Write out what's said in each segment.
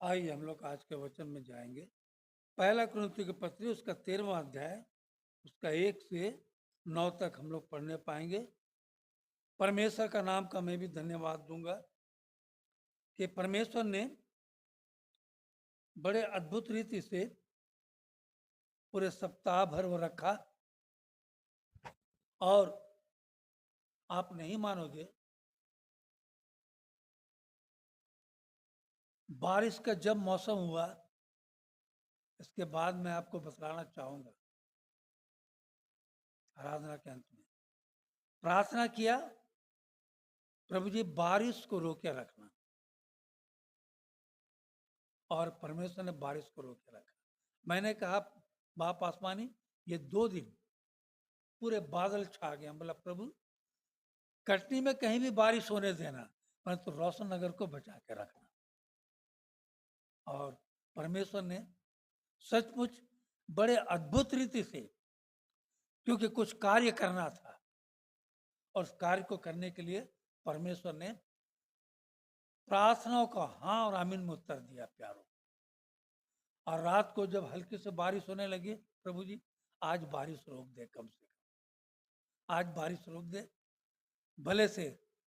आइए हम लोग आज के वचन में जाएंगे। पहला कुरिन्थियों की पत्री उसका 13वां अध्याय, उसका 1 से 9 तक हम लोग पढ़ने पाएंगे। परमेश्वर का नाम का मैं भी धन्यवाद दूंगा कि परमेश्वर ने बड़े अद्भुत रीति से पूरे सप्ताह भर वो रखा। और आप नहीं मानोगे, बारिश का जब मौसम हुआ, इसके बाद मैं आपको बतलाना चाहूंगा। आराधना के अंत में प्रार्थना किया, प्रभु जी बारिश को रोके रखना, और परमेश्वर ने बारिश को रोके रखा। मैंने कहा बाप आसमानी, ये 2 दिन पूरे बादल छा गए। बोला प्रभु कटनी में कहीं भी बारिश होने देना, परंतु रोशन नगर को बचा के रखना। और परमेश्वर ने सचमुच बड़े अद्भुत रीति से, क्योंकि कुछ कार्य करना था, और उस कार्य को करने के लिए परमेश्वर ने प्रार्थनाओं का हाँ और आमीन में उत्तर दिया प्यारों। और रात को जब हल्की से बारिश होने लगी, प्रभु जी आज बारिश रोक दे, कम से कम आज बारिश रोक दे, भले से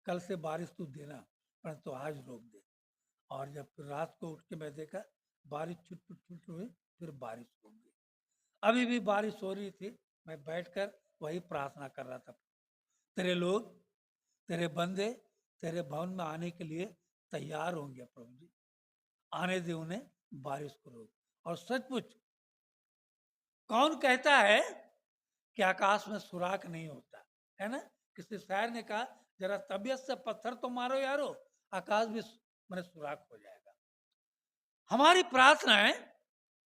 कल से बारिश तू देना, परंतु आज रोक दे। और जब फिर रात को उठ के मैं देखा बारिश छुट छुट हुई, फिर बारिश हो गई। अभी भी बारिश हो रही थी, मैं बैठकर वही प्रार्थना कर रहा था। तेरे लोग, तेरे बंदे तेरे भवन में आने के लिए तैयार होंगे प्रभु जी, आने दे उन्हें, बारिश को रोक। और सचमुच कौन कहता है कि आकाश में सुराख नहीं होता है ना। किसी शायर ने कहा जरा तबीयत से पत्थर तो मारो यारो, आकाश भी मैंने सुराख हो जाएगा। हमारी प्रार्थनाएं,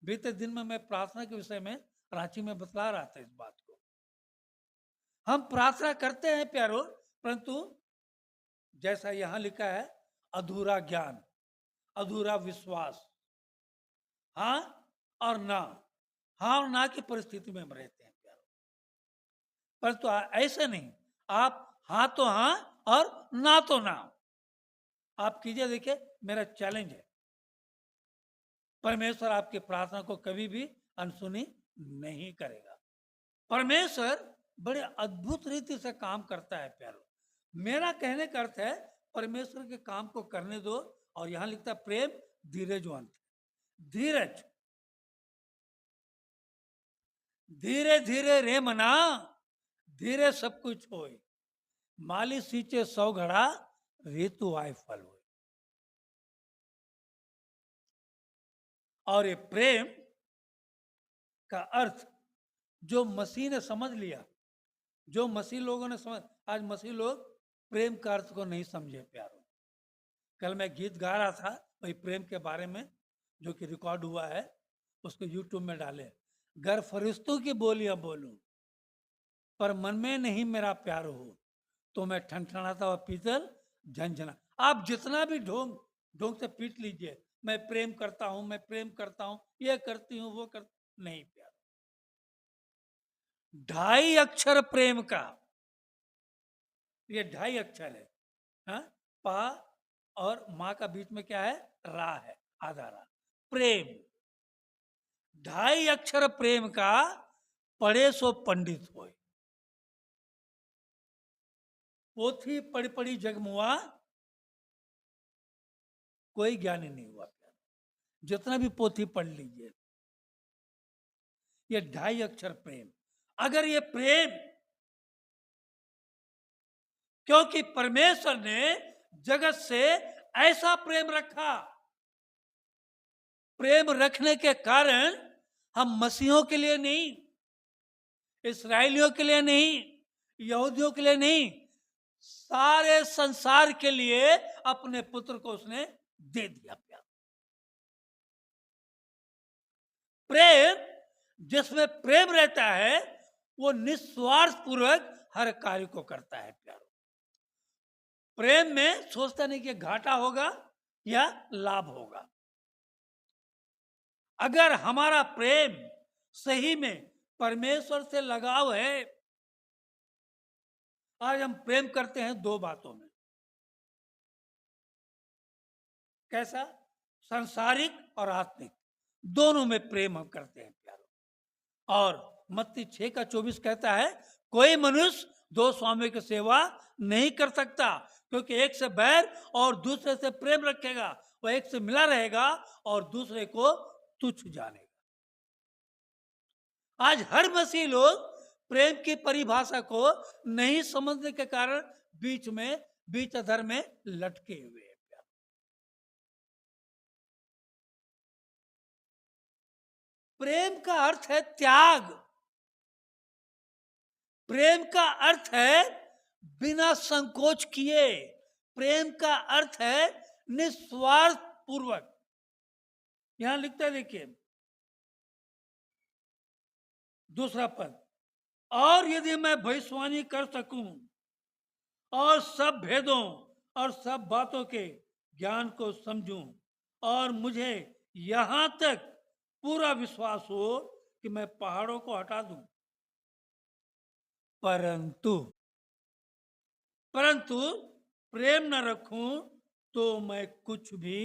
बीते दिन में मैं प्रार्थना के विषय में रांची में बतला रहा था इस बात को। हम प्रार्थना करते हैं प्यारो, परंतु जैसा यहां लिखा है, अधूरा ज्ञान, अधूरा विश्वास, हाँ और ना, हाँ और ना की परिस्थिति में हम रहते हैं प्यारो। परंतु ऐसे नहीं, आप हाँ तो हाँ और ना तो ना आप कीजिए। देखिए मेरा चैलेंज है, परमेश्वर आपकी प्रार्थना को कभी भी अनसुनी नहीं करेगा। परमेश्वर बड़े अद्भुत रीति से काम करता है प्यारो। मेरा कहने का अर्थ है परमेश्वर के काम को करने दो। और यहां लिखता है प्रेम धीरजवंत, धीरज, धीरे धीरे रे मना, धीरे सब कुछ होए, माली सींचे 100 घड़ा, ऋतु आए फल होए। और ये प्रेम का अर्थ जो मसीह ने समझ लिया, जो मसीह लोगों ने समझ, आज मसीह लोग प्रेम का अर्थ को नहीं समझे प्यारो। कल मैं गीत गा रहा था वही प्रेम के बारे में, जो कि रिकॉर्ड हुआ है, उसको यूट्यूब में डाले। घर फरिश्तों की बोलियां बोलूं, पर मन में नहीं मेरा प्यार हो, तो मैं ठनठनाता हुआ पीतल झंझना। आप जितना भी ढोंग ढोंग से पीट लीजिए, मैं प्रेम करता हूं, मैं प्रेम करता हूं, ये करती हूं, वो कर, नहीं प्यार। 2.5 अक्षर प्रेम का, ये 2.5 अक्षर है, हाँ? पा और माँ का बीच में क्या है, रा है, आधा रा, प्रेम। 2.5 अक्षर प्रेम का, पढ़े सो पंडित होए, पोथी पढ़ी पढ़ी जगमुआ, कोई ज्ञानी नहीं हुआ प्यार। जितना भी पोथी पढ़ लीजिए, ये 2.5 अक्षर प्रेम। अगर ये प्रेम, क्योंकि परमेश्वर ने जगत से ऐसा प्रेम रखा, प्रेम रखने के कारण हम मसीहों के लिए नहीं, इसराइलियों के लिए नहीं, यहूदियों के लिए नहीं, सारे संसार के लिए अपने पुत्र को उसने दे दिया प्यार। प्रेम, जिसमें प्रेम रहता है वो निस्वार्थ पूर्वक हर कार्य को करता है प्यारो। प्रेम में सोचता नहीं कि घाटा होगा या लाभ होगा। अगर हमारा प्रेम सही में परमेश्वर से लगाव है, आज हम प्रेम करते हैं 2 बातों में। कैसा? सांसारिक और आत्मिक दोनों में प्रेम हम करते हैं प्यारो। और मत्ती 6:24 कहता है, कोई मनुष्य दो स्वामियों की सेवा नहीं कर सकता, क्योंकि एक से बैर और दूसरे से प्रेम रखेगा, वह एक से मिला रहेगा और दूसरे को तुच्छ जानेगा। आज हर मसीही लोग प्रेम की परिभाषा को नहीं समझने के कारण बीच अधर में लटके हुए हैं। प्रेम का अर्थ है त्याग। प्रेम का अर्थ है बिना संकोच किए। प्रेम का अर्थ है निस्वार्थ पूर्वक। यहां लिखता है, देखिए दूसरा पद, और यदि मैं भविष्यवाणी कर सकूं और सब भेदों और सब बातों के ज्ञान को समझूं और मुझे यहां तक पूरा विश्वास हो कि मैं पहाड़ों को हटा दूं, परंतु प्रेम न रखूं तो मैं कुछ भी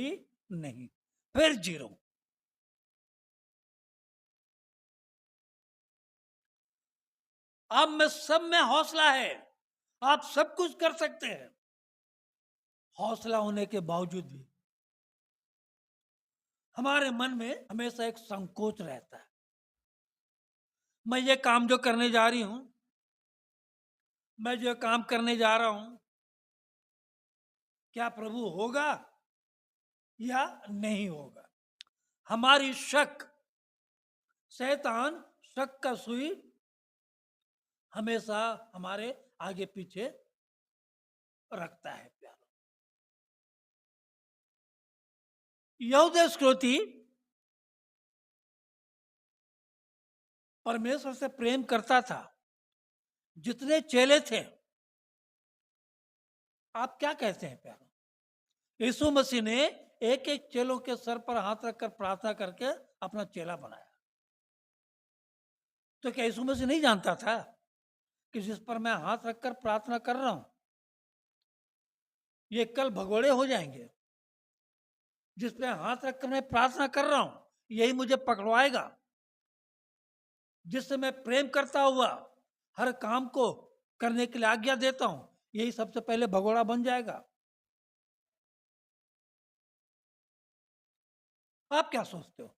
नहीं। फिर जीरो। आप में सब में हौसला है, आप सब कुछ कर सकते हैं। हौसला होने के बावजूद भी हमारे मन में हमेशा एक संकोच रहता है। मैं ये काम जो करने जा रही हूं, मैं जो काम करने जा रहा हूं, क्या प्रभु होगा या नहीं होगा? हमारी शक, शैतान शक का सुई हमेशा हमारे आगे पीछे रखता है प्यारो। यहूदा इस्करियोती परमेश्वर से प्रेम करता था। जितने चेले थे, आप क्या कहते हैं प्यारो? यीशु मसीह ने एक एक चेलों के सर पर हाथ रखकर प्रार्थना करके अपना चेला बनाया। तो क्या यीशु मसीह नहीं जानता था कि जिस पर मैं हाथ रखकर प्रार्थना कर रहा हूं, ये कल भगोड़े हो जाएंगे? जिस पर हाथ रखकर मैं प्रार्थना कर रहा हूं, यही मुझे पकड़वाएगा। जिससे मैं प्रेम करता हुआ हर काम को करने के लिए आज्ञा देता हूं, यही सबसे पहले भगोड़ा बन जाएगा। आप क्या सोचते हो?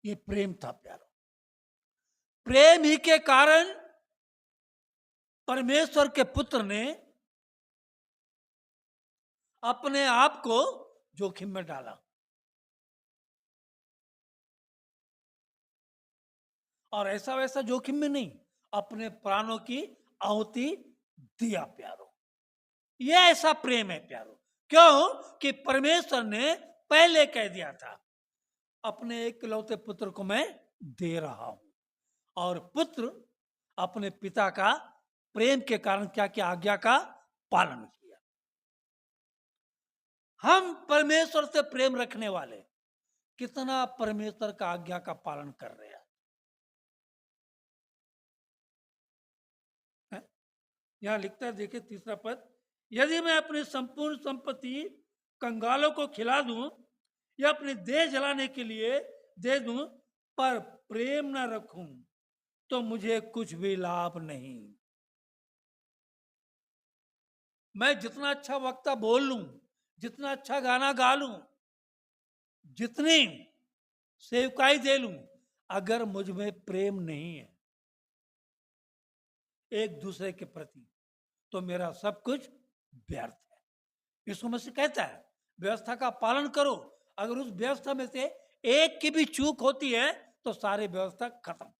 ये प्रेम था प्यारो। प्रेम ही के कारण परमेश्वर के पुत्र ने अपने आप को जोखिम में डाला और ऐसा वैसा जोखिम में नहीं, अपने प्राणों की आहुति दिया प्यारो। यह ऐसा प्रेम है प्यारो। क्यों? कि परमेश्वर ने पहले कह दिया था, अपने एकलौते पुत्र को मैं दे रहा हूं। और पुत्र अपने पिता का प्रेम के कारण क्या किया? आज्ञा का पालन किया। हम परमेश्वर से प्रेम रखने वाले कितना परमेश्वर का आज्ञा का पालन कर रहे हैं? यहां लिखता है, देखिए तीसरा पद, यदि मैं अपनी संपूर्ण संपत्ति कंगालों को खिला दूं या अपनी देह जलाने के लिए दे दूं, पर प्रेम न रखूं तो मुझे कुछ भी लाभ नहीं। मैं जितना अच्छा वक्ता बोल लूं, जितना अच्छा गाना गा लूं, जितनी सेवकाई दे लूं, अगर मुझ में प्रेम नहीं है एक दूसरे के प्रति, तो मेरा सब कुछ व्यर्थ है। यीशु मसीह कहता है, व्यवस्था का पालन करो। अगर उस व्यवस्था में से एक की भी चूक होती है तो सारी व्यवस्था खत्म।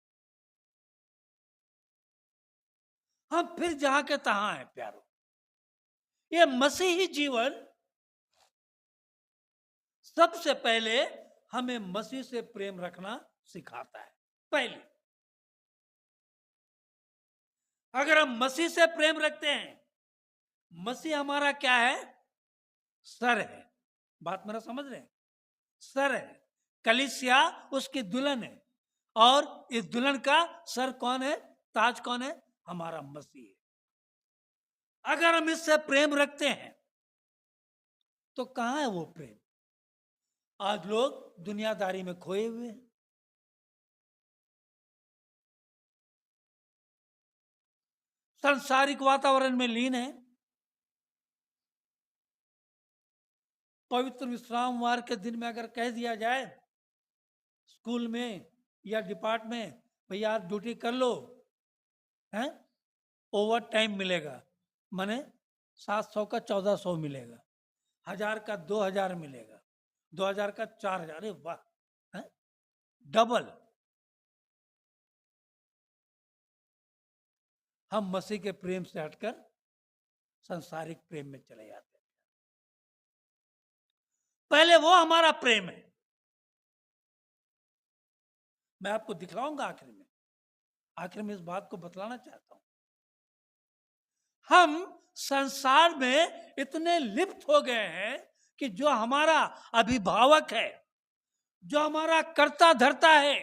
हम फिर जहां के तहां हैं प्यारो। ये मसीही जीवन सबसे पहले हमें मसीह से प्रेम रखना सिखाता है। पहले अगर हम मसीह से प्रेम रखते हैं, मसीह हमारा क्या है? सर है। बात मेरा समझ रहे हैं? सर है, कलीसिया उसकी दुल्हन है, और इस दुल्हन का सर कौन है? ताज कौन है? हमारा मसीह है। अगर हम इससे प्रेम रखते हैं तो कहां है वो प्रेम? आज लोग दुनियादारी में खोए हुए हैं। सांसारिक वातावरण में लीन है। पवित्र विश्राम वार के दिन में अगर कह दिया जाए स्कूल में या डिपार्ट में, भैया आज ड्यूटी कर लो, हैं, ओवर टाइम मिलेगा, माने 700 का 1400 मिलेगा, 1000 का 2000 मिलेगा, 2000 का 4000, अरे वाह, हैं, डबल। हम मसीह के प्रेम से हटकर सांसारिक प्रेम में चले जाते हैं। पहले वो हमारा प्रेम है। मैं आपको दिखलाऊंगा आखिर में इस बात को बतलाना चाहता हूं। हम संसार में इतने लिप्त हो गए हैं कि जो हमारा अभिभावक है, जो हमारा कर्ता धर्ता है,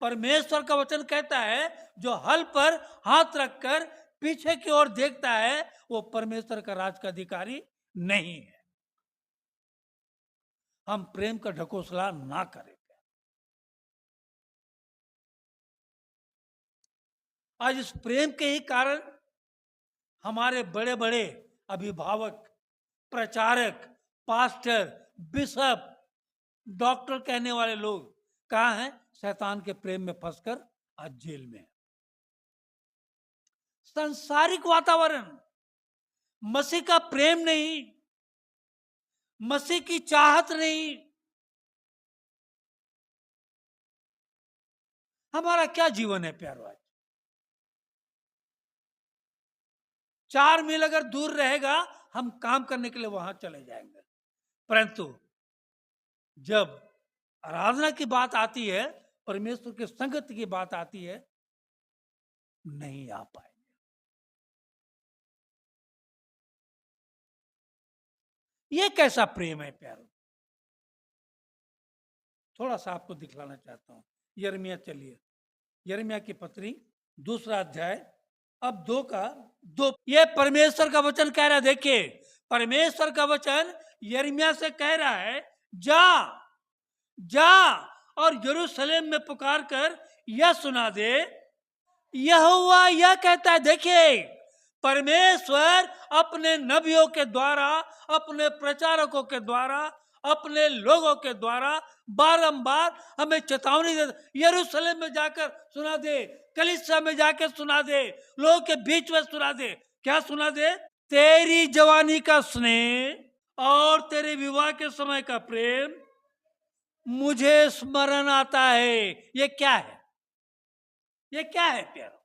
परमेश्वर का वचन कहता है जो हल पर हाथ रखकर पीछे की ओर देखता है वो परमेश्वर का राज का अधिकारी नहीं है। हम प्रेम का ढकोसला ना करें। आज इस प्रेम के ही कारण हमारे बड़े बड़े अभिभावक, प्रचारक, पास्टर, बिशप, डॉक्टर कहने वाले लोग कहाँ हैं? शैतान के प्रेम में फंसकर आज जेल में। सांसारिक वातावरण, मसीह का प्रेम नहीं, मसीह की चाहत नहीं। हमारा क्या जीवन है प्यारो? आज 4 मील अगर दूर रहेगा हम काम करने के लिए वहां चले जाएंगे, परंतु जब आराधना की बात आती है, परमेश्वर के संगत की बात आती है, नहीं आ पाएंगे। ये कैसा प्रेम है प्यारो? थोड़ा सा आपको दिखलाना चाहता हूं। यिर्मयाह चलिए, यिर्मयाह की पत्री 2 अध्याय, अब 2 का 2। ये परमेश्वर का वचन कह रहा है। देखिए, परमेश्वर का वचन यिर्मयाह से कह रहा है, जा जा और यरूशलेम में पुकार कर यह सुना दे, यहोवा यह कहता है। देखिए, परमेश्वर अपने नबियों के द्वारा, अपने प्रचारकों के द्वारा, अपने लोगों के द्वारा बारंबार हमें चेतावनी दे। यरूशलेम में जाकर सुना दे, कलीसिया में जाकर सुना दे, लोगों के बीच में सुना दे। क्या सुना दे? तेरी जवानी का स्नेह और तेरे विवाह के समय का प्रेम मुझे स्मरण आता है। ये क्या है? ये क्या है प्यारो?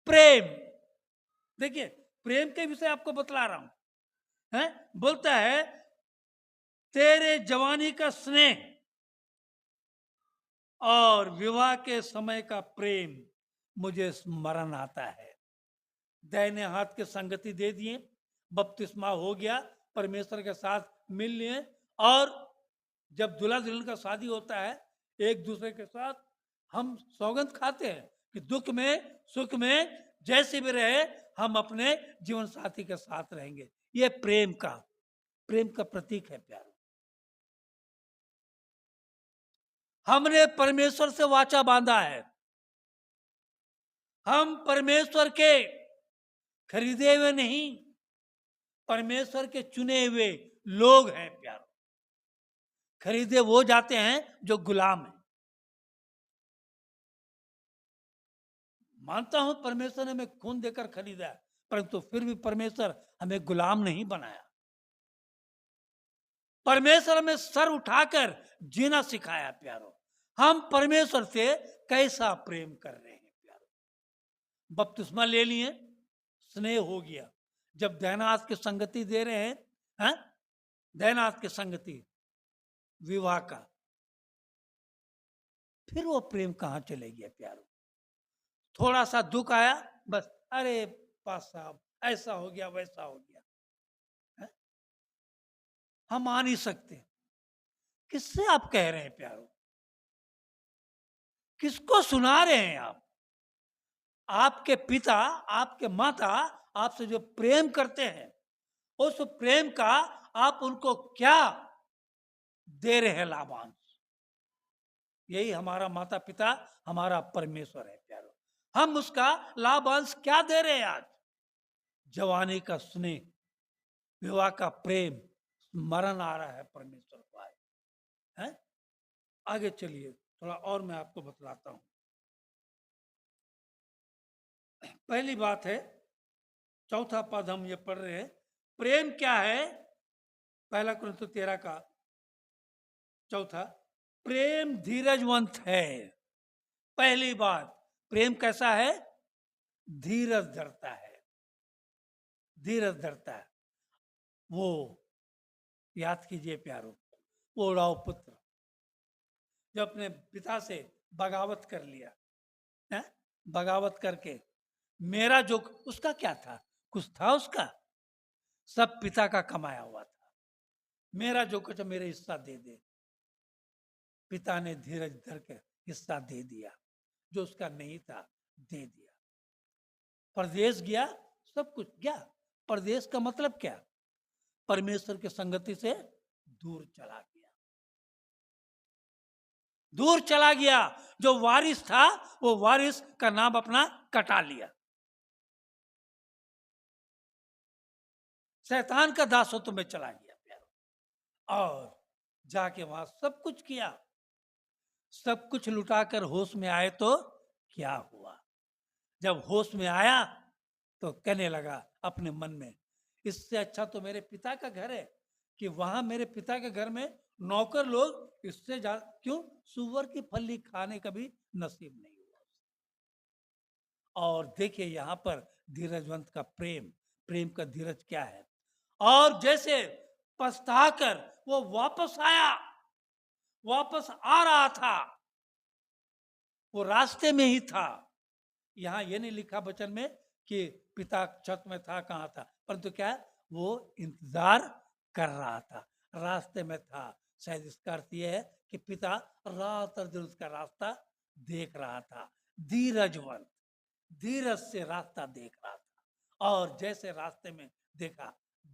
प्रेम। देखिए, प्रेम के विषय आपको बतला रहा हूं। है, बोलता है तेरे जवानी का स्नेह और विवाह के समय का प्रेम मुझे स्मरण आता है। दाहिने हाथ के संगति दे दिए, बपतिस्मा हो गया, परमेश्वर के साथ मिल लिए, और जब दूल्हा दुल्हन का शादी होता है एक दूसरे के साथ हम सौगंध खाते हैं कि दुख में सुख में जैसे भी रहे हम अपने जीवन साथी के साथ रहेंगे। ये प्रेम का प्रतीक है प्यारो। हमने परमेश्वर से वाचा बांधा है। हम परमेश्वर के खरीदे हुए नहीं, परमेश्वर के चुने हुए लोग हैं प्यारो। खरीदे वो जाते हैं जो गुलाम हैं। मानता हूं परमेश्वर ने हमें खून देकर खरीदा है, परंतु फिर भी परमेश्वर हमें गुलाम नहीं बनाया। परमेश्वर हमें सर उठाकर जीना सिखाया प्यारो। हम परमेश्वर से कैसा प्रेम कर रहे हैं प्यारो? बपतिस्मा ले लिए, स्नेह हो गया। जब दैनाथ की संगति दे रहे हैं, दैनाथ की संगति विवाह का, फिर वो प्रेम कहां चले गया प्यारो? थोड़ा सा दुख आया, बस अरे पास साहब ऐसा हो गया वैसा हो गया, है? हम आ नहीं सकते। किससे आप कह रहे हैं प्यारो? किसको सुना रहे हैं आप? आपके पिता, आपके माता आपसे जो प्रेम करते हैं, उस प्रेम का आप उनको क्या दे रहे हैं लाभांश? यही हमारा माता पिता, हमारा परमेश्वर है प्यारो। हम उसका लाभांश क्या दे रहे हैं आज? जवानी का स्नेह, विवाह का प्रेम, मरण आ रहा है परमेश्वर को आज, है? आगे चलिए, थोड़ा और मैं आपको बतलाता हूं। पहली बात है, चौथा पद हम ये पढ़ रहे हैं, प्रेम क्या है? पहला कुरिन्थियों 13 का चौथा, प्रेम धीरजवंत है। पहली बात, प्रेम कैसा है? धीरज धरता है, धीरज धरता है। वो याद कीजिए प्यारो, वो राव पुत्र जो अपने पिता से बगावत कर लिया है, बगावत करके मेरा जो उसका क्या था, कुछ था उसका, सब पिता का कमाया हुआ था, मेरा जो कुछ मेरे हिस्सा दे दे। पिता ने धीरज धर के हिस्सा दे दिया, जो उसका नहीं था दे दिया। परदेश गया, सब कुछ गया। परदेश का मतलब क्या? परमेश्वर की संगति से दूर चला गया, दूर चला गया। जो वारिस था वो वारिस का नाम अपना कटा लिया, शैतान का दासत्व में चला गया प्यारो, और जाके वहां सब कुछ किया। सब कुछ लुटाकर होश में आए तो क्या हुआ? जब होश में आया तो कहने लगा अपने मन में, इससे अच्छा तो मेरे पिता का घर है, कि वहां मेरे पिता के घर में नौकर लोग इससे क्यों सुअर की फली खाने का भी नसीब नहीं हुआ। और देखिए यहाँ पर धीरजवंत का प्रेम, प्रेम का धीरज क्या है। और जैसे पछताकर वो वापस आया, वापस आ रहा था, वो रास्ते में ही था। यहाँ ये नहीं लिखा वचन में कि पिता छत में था, कहाँ था, परंतु क्या है, वो इंतजार कर रहा था, रास्ते में था। शायद इसका अर्थ यह है कि पिता रात और दिन उसका रास्ता देख रहा था। धीरजवंत, धीरज से रास्ता देख रहा था, और जैसे रास्ते में देखा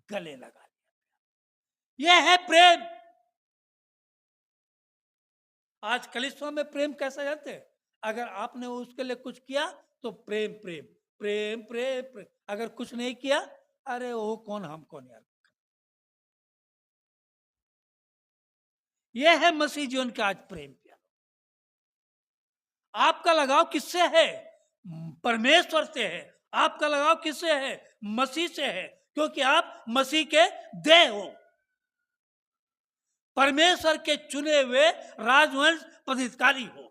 गले लगा लिया। यह है प्रेम। आज कलिसिया में प्रेम कैसा जानते हैं? अगर आपने उसके लिए कुछ किया तो प्रेम प्रेम प्रेम प्रेम प्रेम, अगर कुछ नहीं किया, अरे वो कौन हम कौन यार। यह है मसीह जीवन का आज प्रेम। आपका लगाव किससे है? परमेश्वर से है। आपका लगाव किससे है? मसीह से है, क्योंकि आप मसीह के देह हो, परमेश्वर के चुने हुए राजवंश पदाधिकारी हो।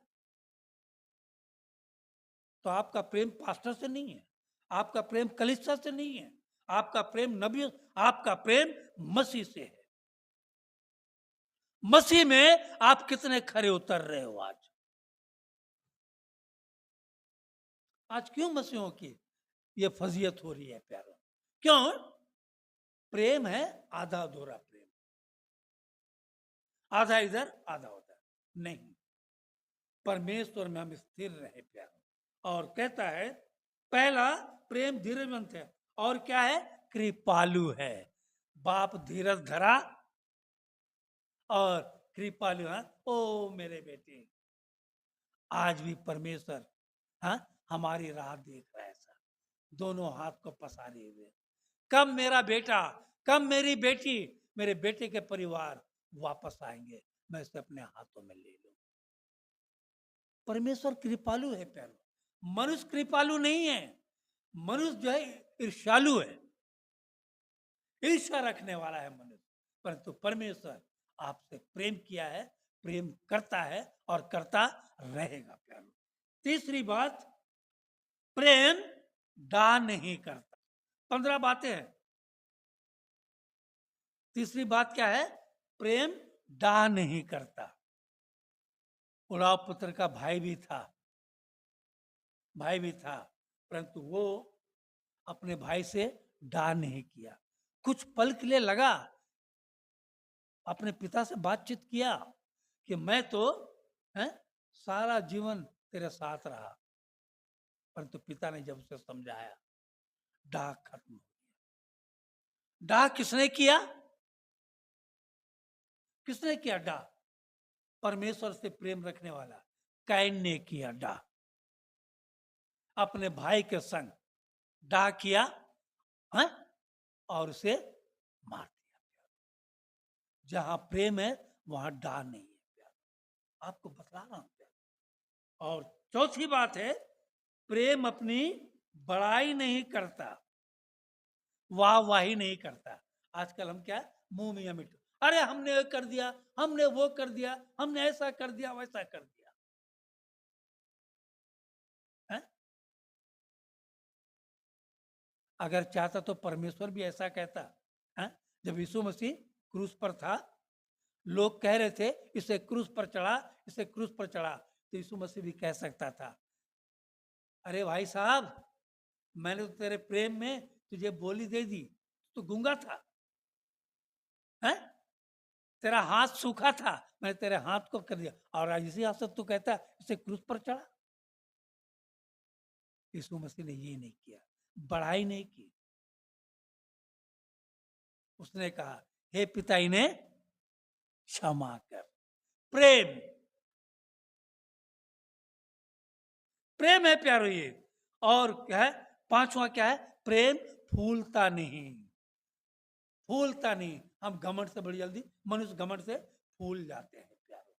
तो आपका प्रेम पास्टर से नहीं है, आपका प्रेम कलीसिया से नहीं है, आपका प्रेम नबी, आपका प्रेम मसीह से है। मसीह में आप कितने खरे उतर रहे हो आज? आज क्यों मसीहों की ये फजीयत हो रही है प्यारो? क्यों? प्रेम है आधा अधूरा प्रेम, आधा इधर आधा उधर नहीं। परमेश्वर में हम स्थिर रहे प्यारो। और कहता है पहला प्रेम धीरजवंत है, और क्या है? कृपालु है। बाप धीरज धरा और कृपालु है। ओ मेरे बेटे, आज भी परमेश्वर, हाँ, हमारी राह देख रहा है सर, दोनों हाथ को पसारे हुए। कब मेरा बेटा, कब मेरी बेटी, मेरे बेटे के परिवार वापस आएंगे, मैं इसे अपने हाथों में ले लूं। परमेश्वर कृपालु है प्यारो, मनुष्य कृपालु नहीं है। मनुष्य जो है ईर्ष्यालु है, ईर्ष्या रखने वाला है मनुष्य, परंतु परमेश्वर आपसे प्रेम किया है, प्रेम करता है और करता रहेगा प्यारो। तीसरी बात, प्रेम डाह नहीं करता। 15 बातें हैं। तीसरी बात क्या है? प्रेम डाह नहीं करता। उलाव पुत्र का भाई भी था, भाई भी था, परंतु वो अपने भाई से डाह नहीं किया। कुछ पल के लिए लगा, अपने पिता से बातचीत किया कि मैं तो है सारा जीवन तेरे साथ रहा, परंतु पिता ने जब उसे समझाया, डाह खत्म हो गया। डाह किसने किया? किसने किया डाह? परमेश्वर से प्रेम रखने वाला कैन ने किया डाह। अपने भाई के संग डाह किया है और उसे मार दिया। जहां प्रेम है वहां डाह नहीं है प्यार, आपको बतला रहा हूं प्यार। और चौथी बात है, प्रेम अपनी बड़ाई नहीं करता, वाहवाही नहीं करता। आजकल हम क्या मुंह मियां मिट्टू, अरे हमने ये कर दिया, हमने वो कर दिया, हमने ऐसा कर दिया, वैसा कर दिया है? अगर चाहता तो परमेश्वर भी ऐसा कहता है? जब यीशु मसीह क्रूस पर था, लोग कह रहे थे इसे क्रूस पर चढ़ा, इसे क्रूस पर चढ़ा, तो यीशु मसीह भी कह सकता था, अरे भाई साहब, मैंने तो तेरे प्रेम में तुझे बोली दे दी, तो गूंगा था है? तेरा हाथ सूखा था, मैंने तेरे हाथ को कर दिया, और आज इसी हाथ से तू कहता इसे क्रूस पर चढ़ा। यीशु मसीह ने ये नहीं किया, बढ़ाई नहीं की। उसने कहा, हे पिता इन्हें क्षमा कर। प्रेम, प्रेम है प्यारो ये। और क्या है? पांचवा क्या है? प्रेम फूलता नहीं, फूलता नहीं। हम घमंड से बड़ी जल्दी, मनुष्य घमंड से फूल जाते हैं प्यारो।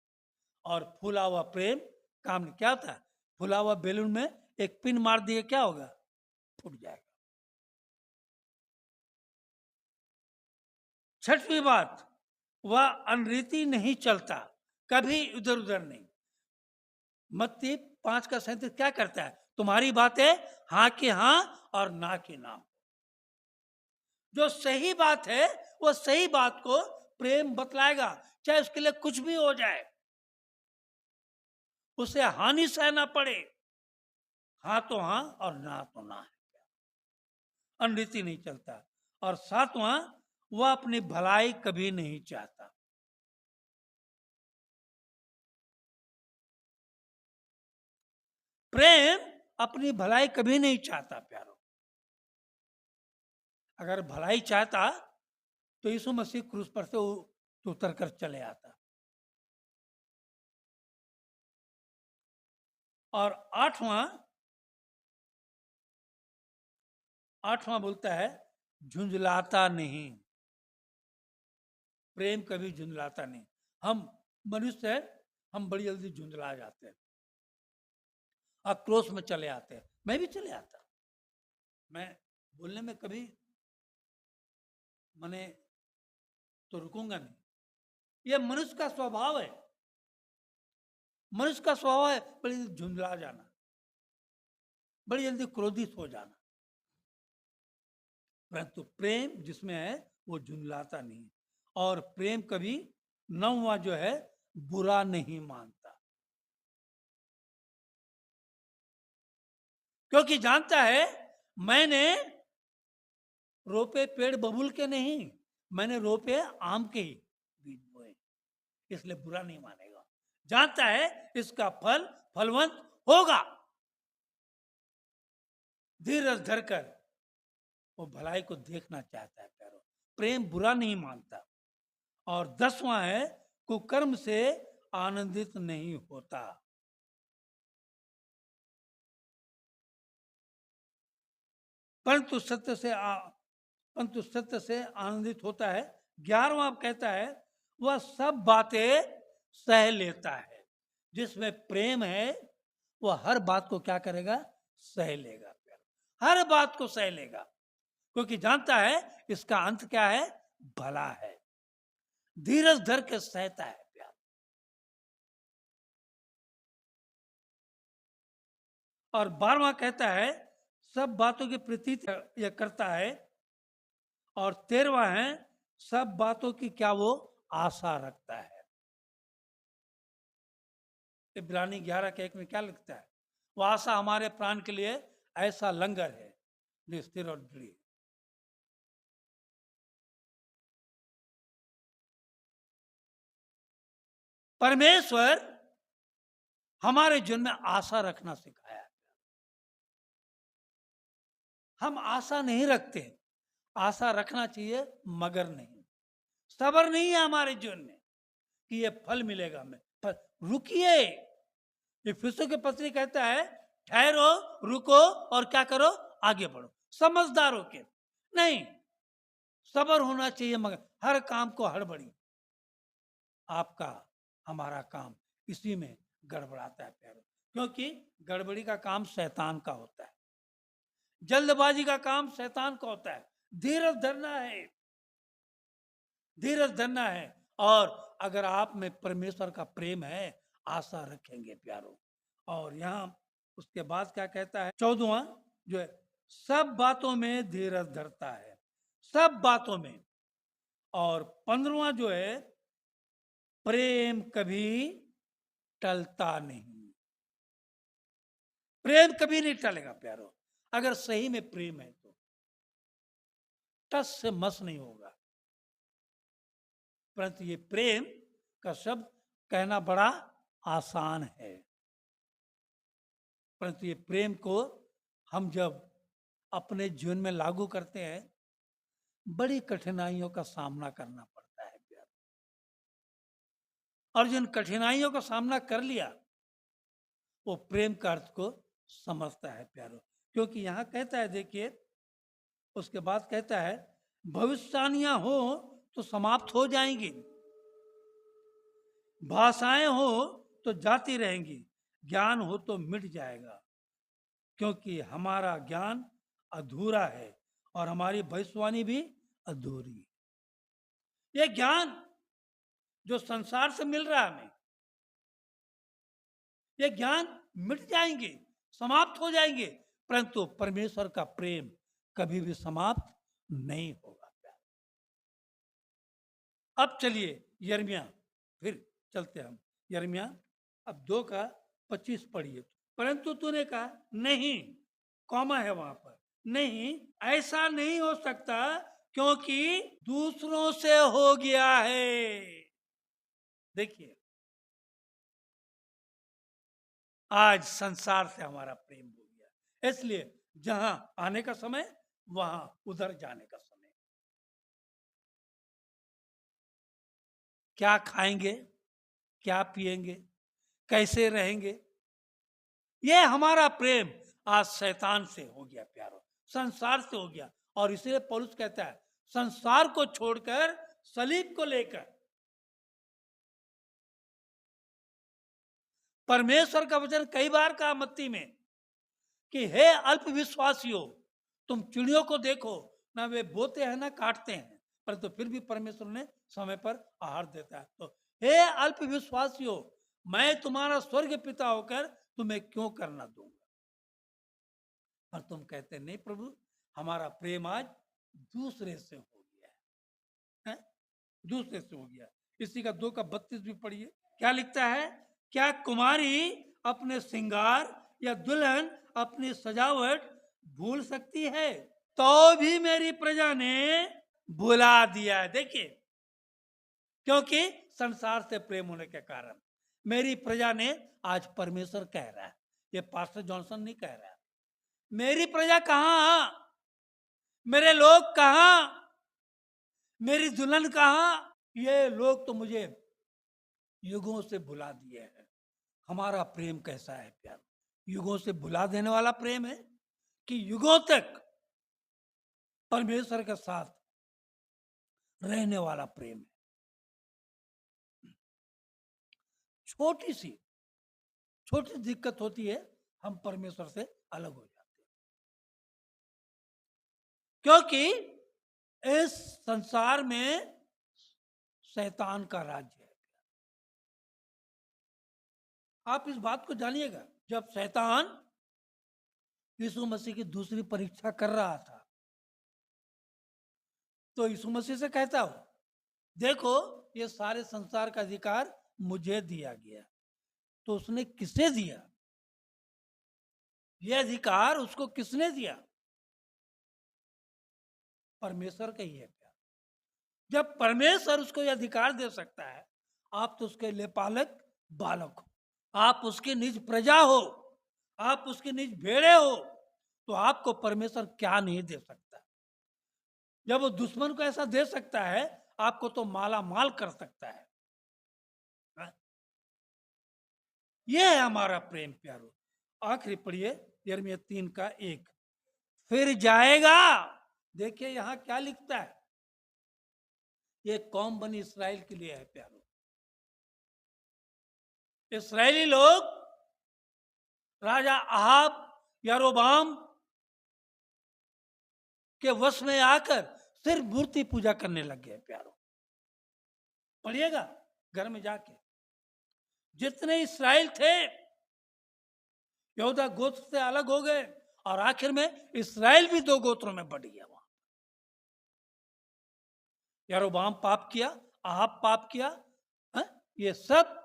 और फूला हुआ प्रेम काम नहीं। क्या होता है? फूला हुआ बैलून में एक पिन मार दिए क्या होगा? फूट जाएगा। छठवीं बात, वह अनरीति नहीं चलता, कभी इधर उधर नहीं। मत्ती 5:37 क्या करता है? तुम्हारी बातें हाँ की हाँ और ना की ना। जो सही बात है वो सही बात को प्रेम बतलाएगा, चाहे उसके लिए कुछ भी हो जाए, उसे हानि सहना पड़े। हाँ तो हाँ और ना तो ना है, अनरीति नहीं चलता। और सातवां, वह अपनी भलाई कभी नहीं चाहता। प्रेम अपनी भलाई कभी नहीं चाहता प्यारो। अगर भलाई चाहता तो यीशु मसीह क्रूस पर से उतर कर चले आता। और आठवां, आठवां बोलता है झुंझलाता नहीं। प्रेम कभी झुंझलाता नहीं। हम मनुष्य हैं, हम बड़ी जल्दी झुंझला जाते हैं, आक्रोश में चले आते हैं। मैं भी चले आता, मैं बोलने में कभी मैंने तो रुकूंगा नहीं। यह मनुष्य का स्वभाव है, मनुष्य का स्वभाव है बड़ी जल्दी झुंझला जाना, बड़ी जल्दी क्रोधित हो जाना। परंतु प्रेम जिसमें है वो झुंझलाता नहीं। और प्रेम कभी नौवां जो है बुरा नहीं मानता, क्योंकि जानता है मैंने रोपे पेड़ बबूल के नहीं, मैंने रोपे आम के ही बीज बोए, इसलिए बुरा नहीं मानेगा। जानता है इसका फल फलवंत होगा। धीरज धरकर वो भलाई को देखना चाहता है प्यारो। प्रेम बुरा नहीं मानता। और 10वां है कुकर्म से आनंदित नहीं होता। परंतु सत्य से आनंदित होता है। 11वां कहता है वह सब बातें सह लेता है। जिसमें प्रेम है वह हर बात को क्या करेगा? सह लेगा, हर बात को सह लेगा, क्योंकि जानता है इसका अंत क्या है? भला है। धीरज धर के सहता है प्यार। और 12वां कहता है सब बातों की प्रतीत यह करता है। और 13वां है सब बातों की क्या वो आशा रखता है। इब्रानी 11:1 में क्या लिखता है? वो आशा हमारे प्राण के लिए ऐसा लंगर है जो स्थिर और दृढ़। परमेश्वर हमारे जीवन में आशा रखना सिखाया है। हम आशा नहीं रखते, आशा रखना चाहिए मगर नहीं, सब्र नहीं है हमारे जीवन में कि ये फल मिलेगा हमें। पर रुकिए, इफिसियों के पत्री कहता है ठहरो, रुको और क्या करो, आगे बढ़ो समझदार होके। नहीं, सब्र होना चाहिए मगर हर काम को हड़बड़ी, आपका हमारा काम इसी में गड़बड़ाता है प्यारो, क्योंकि गड़बड़ी का काम शैतान का होता है, जल्दबाजी का काम शैतान का होता है। धीरज धरना है, धीरज धरना है। और अगर आप में परमेश्वर का प्रेम है, आशा रखेंगे प्यारो। और यहाँ उसके बाद क्या कहता है, 14वां जो है, सब बातों में धीरज धरता है, सब बातों में। और 15वां जो है, प्रेम कभी टलता नहीं, प्रेम कभी नहीं टलेगा प्यारो। अगर सही में प्रेम है तो टस से मस नहीं होगा। परंतु ये प्रेम का शब्द कहना बड़ा आसान है, परंतु ये प्रेम को हम जब अपने जीवन में लागू करते हैं, बड़ी कठिनाइयों का सामना करना पड़ता है प्यार। और जिन कठिनाइयों का सामना कर लिया, वो प्रेम का अर्थ को समझता है प्यारो। क्योंकि यहाँ कहता है, देखिए उसके बाद कहता है, भविष्यवाणियां हो तो समाप्त हो जाएंगी, भाषाएं हो तो जाती रहेंगी, ज्ञान हो तो मिट जाएगा, क्योंकि हमारा ज्ञान अधूरा है और हमारी भविष्यवाणी भी अधूरी है। ये ज्ञान जो संसार से मिल रहा है हमें, ये ज्ञान मिट जाएंगे, समाप्त हो जाएंगे, परंतु परमेश्वर का प्रेम कभी भी समाप्त नहीं होगा। अब चलिए यिर्मयाह, फिर चलते हम यिर्मयाह, अब 2:25 पढ़िए। परंतु तूने कहा नहीं, कॉमा है वहां पर, नहीं ऐसा नहीं हो सकता, क्योंकि दूसरों से हो गया है। देखिए, आज संसार से हमारा प्रेम हो गया, इसलिए जहां आने का समय, वहां उधर जाने का समय। क्या खाएंगे, क्या पिएंगे, कैसे रहेंगे, ये हमारा प्रेम आज शैतान से हो गया प्यारो, संसार से हो गया। और इसलिए पौलुस कहता है, संसार को छोड़कर सलीब को लेकर परमेश्वर का वचन कई बार कहा मत्ती में कि हे अल्प विश्वासियों, तुम चिड़ियों को देखो, ना वे बोते हैं ना काटते हैं, परंतु फिर भी परमेश्वर ने समय पर आहार देता है। तो हे अल्प विश्वासियों, मैं तुम्हारा स्वर्ग पिता होकर तुम्हें क्यों करना दूंगा। पर तुम कहते नहीं प्रभु, हमारा प्रेम आज दूसरे से हो गया है, दूसरे से हो गया। इसी का 2:32 भी पढ़िए, क्या लिखता है, क्या कुमारी अपने श्रृंगार या दुल्हन अपनी सजावट भूल सकती है, तो भी मेरी प्रजा ने भुला दिया है। देखिए, क्योंकि संसार से प्रेम होने के कारण मेरी प्रजा ने, आज परमेश्वर कह रहा है, ये पास्टर जॉनसन नहीं कह रहा है, मेरी प्रजा कहां, मेरे लोग कहां, मेरी दुल्हन कहां, ये लोग तो मुझे युगों से भुला दिए हैं। हमारा प्रेम कैसा है प्यार, युगों से भुला देने वाला प्रेम है कि युगों तक परमेश्वर के साथ रहने वाला प्रेम है। छोटी दिक्कत होती है, हम परमेश्वर से अलग हो जाते हैं, क्योंकि इस संसार में शैतान का राज्य है। आप इस बात को जानिएगा, जब शैतान यीशु मसीह की दूसरी परीक्षा कर रहा था, तो यीशु मसीह से कहता हो, देखो ये सारे संसार का अधिकार मुझे दिया गया। तो उसने किसे दिया, ये अधिकार उसको किसने दिया, परमेश्वर का ही है प्यार। जब परमेश्वर उसको ये अधिकार दे सकता है, आप तो उसके लिए पालक बालक हो, आप उसकी निज प्रजा हो, आप उसकी निज भेड़े हो, तो आपको परमेश्वर क्या नहीं दे सकता। जब वो दुश्मन को ऐसा दे सकता है, आपको तो माला माल कर सकता है। हाँ? ये है हमारा प्रेम प्यारो। आखिरी पढ़िए यिर्मयाह 3:1। फिर जाएगा, देखिए यहां क्या लिखता है, ये कौम बनी इस्राएल के लिए है प्यारो। इस्राएली लोग राजा अहाब, यारोबाम के वश में आकर सिर्फ मूर्ति पूजा करने लग गए प्यारो। पढ़िएगा घर में जाके, जितने इस्राएल थे यहूदा गोत्र से अलग हो गए और आखिर में इस्राएल भी 2 गोत्रों में बढ़ गया। वहां यारोबाम पाप किया, अहाब पाप किया, है? ये सब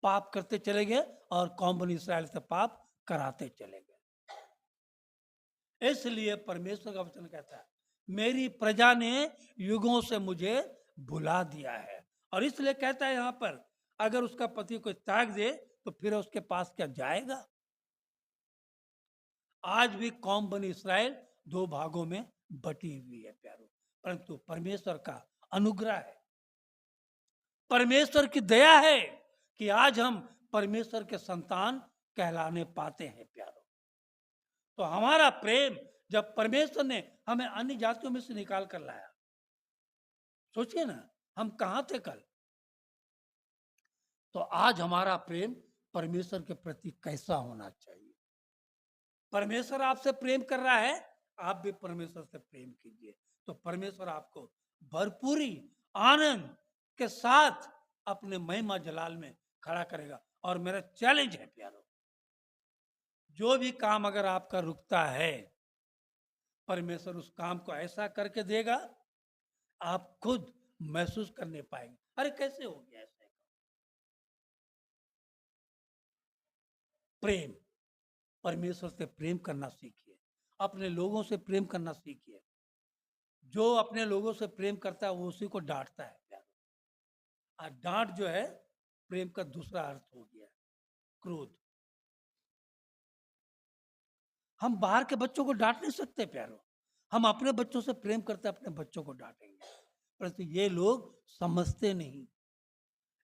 पाप करते चले गए और कौम बनी इस्राएल से पाप कराते चले गए। इसलिए परमेश्वर का वचन कहता है, मेरी प्रजा ने युगों से मुझे भुला दिया है। और इसलिए कहता है यहां पर, अगर उसका पति कोई त्याग दे तो फिर उसके पास क्या जाएगा। आज भी कौम बनी इस्राएल 2 भागों में बटी हुई है प्यारो, परंतु परमेश्वर का अनुग्रह है, परमेश्वर की दया है कि आज हम परमेश्वर के संतान कहलाने पाते हैं प्यारो। तो हमारा प्रेम, जब परमेश्वर ने हमें अन्य जातियों में से निकाल कर लाया, सोचिए ना हम कहां थे कल, तो आज हमारा प्रेम परमेश्वर के प्रति कैसा होना चाहिए। परमेश्वर आपसे प्रेम कर रहा है, आप भी परमेश्वर से प्रेम कीजिए, तो परमेश्वर आपको भरपूरी आनंद के साथ अपने महिमा जलाल में खड़ा करेगा। और मेरा चैलेंज है प्यारो, जो भी काम अगर आपका रुकता है, परमेश्वर उस काम को ऐसा करके देगा आप खुद महसूस करने पाएंगे, अरे कैसे हो गया ऐसे। प्रेम, परमेश्वर से प्रेम करना सीखिए, अपने लोगों से प्रेम करना सीखिए। जो अपने लोगों से प्रेम करता है वो उसी को डांटता है प्यारो। और डांट जो है प्रेम का दूसरा अर्थ हो गया है, क्रोध। हम बाहर के बच्चों को डांट नहीं सकते प्यारो, हम अपने बच्चों से प्रेम करते अपने बच्चों को डांटेंगे, परंतु ये लोग समझते नहीं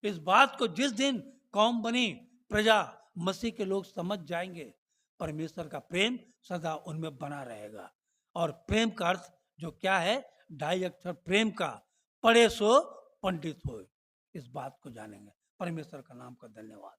इस बात को। जिस दिन कौम बनी प्रजा मसीह के लोग समझ जाएंगे, परमेश्वर का प्रेम सदा उनमें बना रहेगा। और प्रेम का अर्थ जो क्या है, 2.5 अक्षर प्रेम का, पढ़े सो पंडित हो, इस बात को जानेंगे। परमेश्वर का नाम का धन्यवाद।